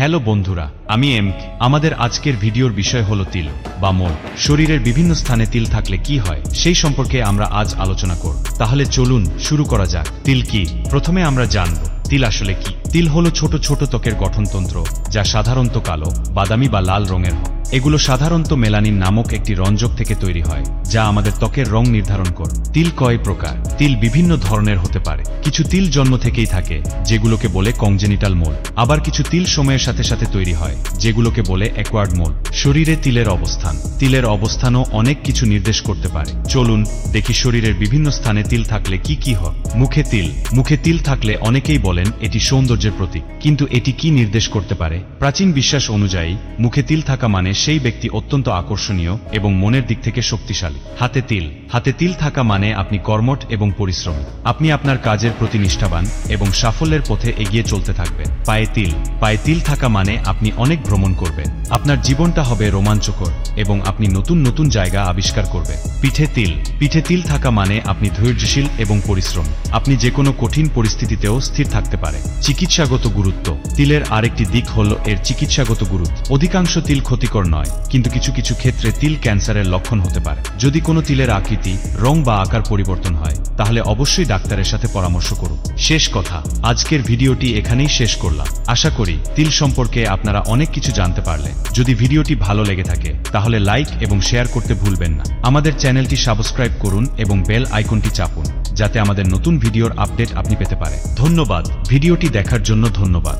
Hello বন্ধুরা, আমি আমাদের আজকের ভিডিওর বিষয় হলো তিল বা মল। শরীরের বিভিন্ন স্থানে তিল থাকলে কি হয় সেই সম্পর্কে আমরা আজ আলোচনা করব। তাহলে চলুন শুরু করা যাক। তিল কি? প্রথমে আমরা জানব তিল আসলে কি। তিল হলো ছোট ছোট ত্বকের গঠনতন্ত্র, যা সাধারণত কালো, বাদামি বা লাল রঙের হয়। এগুলো সাধারণত মেলানিন নামক একটি রঞ্জক থেকে তৈরি হয়, যা আমাদের ত্বকের রং নির্ধারণ করে। তিল কয় প্রকার? তিল বিভিন্ন ধরনের হতে পারে। কিছু তিল জন্ম থেকেই থাকে, যেগুলোকে বলে কংজেনিটাল মোল। আবার কিছু তিল সময়ের সাথে সাথে তৈরি হয়, যেগুলোকে বলে অ্যাকোয়ার্ড মোল। শরীরে তিলের অবস্থান। তিলের অবস্থানও অনেক কিছু নির্দেশ করতে পারে। চলুন দেখি শরীরের বিভিন্ন স্থানে তিল থাকলে কি কি হয়। মুখে তিল। মুখে তিল থাকলে অনেকেই বলেন এটি সৌন্দর্যের প্রতীক, কিন্তু এটি কি নির্দেশ করতে পারে? প্রাচীন বিশ্বাস অনুযায়ী মুখে তিল থাকা মানে সেই ব্যক্তি অত্যন্ত আকর্ষণীয় এবং মনের দিক থেকে শক্তিশালী। হাতে তিল। হাতে তিল থাকা মানে আপনি কর্মঠ এবং পরিশ্রমী। আপনি আপনার কাজের প্রতি নিষ্ঠাবান এবং সাফল্যের পথে এগিয়ে চলতে থাকবেন। পায়ে তিল। পায়ে তিল থাকা মানে আপনি অনেক ভ্রমণ করবেন। আপনার জীবনটা হবে রোমাঞ্চকর এবং আপনি নতুন নতুন জায়গা আবিষ্কার করবেন। পিঠে তিল। পিঠে তিল থাকা মানে আপনি ধৈর্যশীল এবং পরিশ্রমী। আপনি যে কোনো কঠিন পরিস্থিতিতেও স্থির থাকতে পারেন। চিকিৎসাগত গুরুত্ব। তিলের আরেকটি দিক হল এর চিকিৎসাগত গুরুত্ব। অধিকাংশ তিল ক্ষতিকর নয়, কিন্তু কিছু কিছু ক্ষেত্রে তিল ক্যান্সারের লক্ষণ হতে পারে। যদি কোনো তিলের আকৃতি, রং বা আকার পরিবর্তন হয়, তাহলে অবশ্যই ডাক্তারের সাথে পরামর্শ করুন। শেষ কথা, আজকের ভিডিওটি এখানেই শেষ করলাম। আশা করি তিল সম্পর্কে আপনারা অনেক কিছু জানতে পারলেন। যদি ভিডিওটি ভালো লেগে থাকে তাহলে লাইক এবং শেয়ার করতে ভুলবেন না। আমাদের চ্যানেলটি সাবস্ক্রাইব করুন এবং বেল আইকনটি চাপুন, যাতে আমাদের নতুন ভিডিওর আপডেট আপনি পেতে পারেন। ধন্যবাদ। ভিডিওটি দেখার জন্য ধন্যবাদ।